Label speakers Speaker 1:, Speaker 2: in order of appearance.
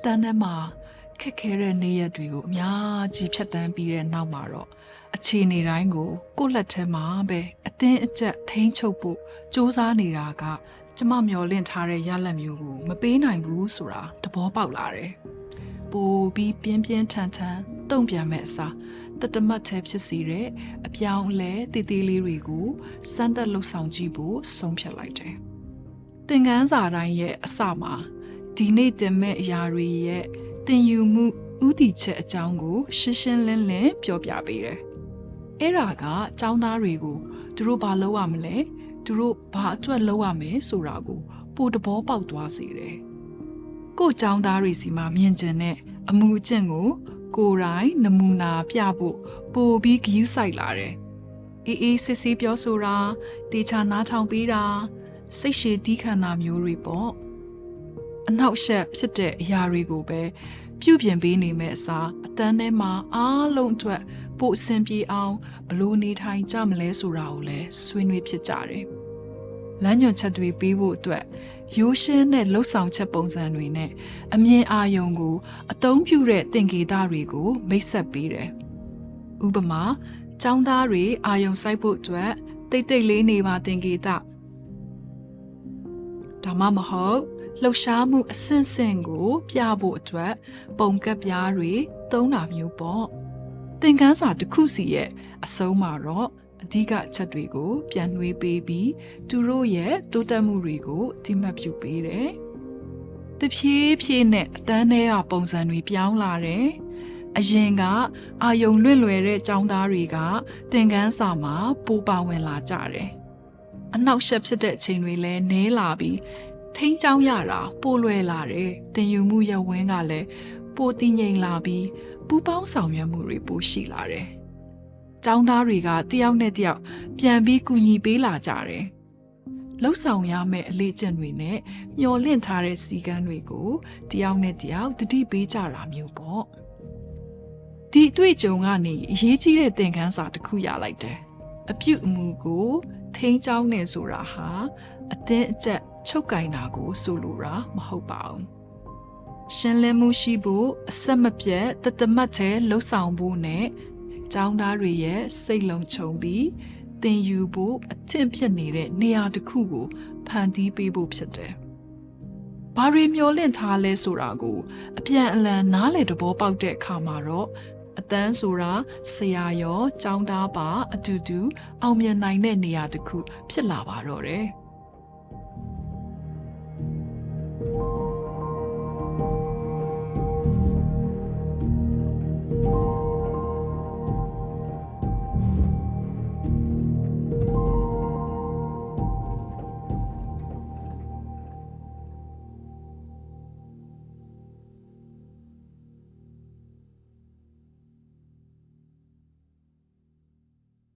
Speaker 1: တန်းထဲမှာခက်ခဲတဲ့နေ့ရက်တွေကိုအများကြီးဖြတ်တန်းပြီးတဲ့နောက်မှာတော့အခြေအနေတိုင်းကိုကိုယ့်လက်ထဲမှာပဲအတင်းအကျပ်ထိန်းချုပ်ဖို့စူးစမ်းနေတာကကျမမျှော်လင့်ထားတဲ့ရလဒ်မျိုးကိုမပေးနိုင်ဘူးဆိုတာသဘောပေါက်လာတယ်။ပိုပြီးပြင်းပြင်းထန်ထန်တုံ့ပြန်မဲ့အစားတတမတ်ထဲဖြစ်စီတဲ့အပြောင်းအလဲတည်တည်လေးတွေကိုစမ်းသပ်လှုပ်ဆောင်ကြည့်ဖို့ဆုံးဖြတ်လိုက်တယ်။သင်ခန်းစာတိုင်းရဲ့အစမှာဒီနေ့တင်မဲ့အရာတွေရဲ့သင်ယူမှုဥတီချက်အကြောင်းကိုရှင်းရှင်းလင်းလင်းပြောပြပေးတယ်။အဲ့ဒါကចောင်းသားတွေကိုသူတို့ဘာလုပ်ရမလဲသူတို့ဘာအတွက်လုပ်ရမယ်ဆိုတာကိုပိုတဘောပေါက်သွားစေတယ်။ကို့ចောင်းသားတွေစီမှာမြင်ကျင်တဲ့အမှုအကျင့်ကိုကိုယ်တိုင်နမူနာပြဖို့ပိုပြီးဂရုစိုက်လာတယ်။အေးစစ်စစ်ပြောဆိုတာတေချာနားထောင်ပေးတာစိတ်ရှည်တီးခံတာမျိုးတွေပေါ့။အနောက်ရှက်ဖြစ်တဲ့အရာတွေကိုပဲပြုပြင်ပေးနေမဲ့အစားအတန်းထဲမှာအားလုံးအတွက်ပို့အဆင်ပြေအောင်ဘလို့နေထိုင်ကြမလဲဆိုတာကိုလည်းဆွေးနွေးဖြစ်ကြတယ်။လမ်းညွှန်ချက်တွေပေးဖို့အတွက်ရိုးရှင်းတဲ့လှုပ်ဆောင်ချက်ပုံစံတွေနဲ့အမြင်အာရုံကိုအသုံးပြုတဲ့သင်္ကေတတွေကိုမိတ်ဆက်ပေးတယ်။ဥပမာចောင်းသားတွေအာရုံစိုက်ဖို့အတွက်တိတ်တိတ်လေးနေပါသင်္ကေတဒါမှမဟုတ်လှုပ်ရှားမှုအဆင့်ဆင့်ကိုပြဖို့အတွက်ပုံကပ်ပြားတွေသုံးတာမျိုးပေါ့သင်ခန်းစာတစ်ခုစီရဲ့အဆုံးမှာတော့အဓိကအချက်တွေကိုပြန်နှွေးပေးပြီးသူတို့ရဲ့တိုးတက်မှုတွေကိုတိမှတ်ပြုပေးတယ်။တဖြည်းဖြည်းနဲ့အတန်းထဲကပုံစံတွေပြောင်းလာတယ်။အရင်ကအာယုံလွင့်လွယ်တဲ့ចောင်းသားတွေကသင်ခန်းစာမှာပိုပါဝင်လာကြတယ်။အနောက်ရှက်ဖြစ်တဲ့အချိန်တွေလည်းနည်းလာပြီးထိန်းချောင်းရတာပိုလွယ်လာတယ်။သင်ယူမှုရဝင်းကလည်းပိုတည်ငြိမ်လာပြီးပူပေါင်းဆောင်ရွက်မှုတွေပိုရှိလာတယ်။ကျောင်းသားတွေကတယောက်နဲ့တယောက်ပြန်ပြီးကူညီပေးလာကြတယ်။လှုပ်ဆောင်ရမယ့်အလေးကျင့်တွေနဲ့မျော်လင့်ထားတဲ့စီကံတွေကိုတယောက်နဲ့တယောက်တတိပေးကြတာမျိုးပေါ့။ဒီအတွေ့အကြုံကနေအရေးကြီးတဲ့သင်ခန်းစာတစ်ခုရလိုက်တယ်။အပြုအမူကိုထိန်းချောင်းနေဆိုတာဟာအတင်းအကျပ်ချုပ်ကင်တာကိုဆိုလိုတာမဟုတ်ပါဘူး။ရှင်းလင်းမှုရှိဖို့အဆက်မပြတ်တတမတ်တဲ့လှုပ်ဆောင်ဖို့နဲ့ကျောင်းသားတွေရဲ့စိတ်လုံးချုံပြီးသင်ယူဖို့အထင်ဖြစ်နေတဲ့နေရာတစ်ခုကိုဖန်တီးပေးဖို့ဖြစ်တယ်။ဘာတွေမျှော်လင့်ထားလဲဆိုတာကိုအပြန်အလှန်နားလည်သဘောပေါက်တဲ့အခါမှာတော့အတန်းဆိုတာဆရာရောကျောင်းသားပါအတူတူအောင်မြင်နိုင်တဲ့နေရာတစ်ခုဖြစ်လာပါတော့တယ်။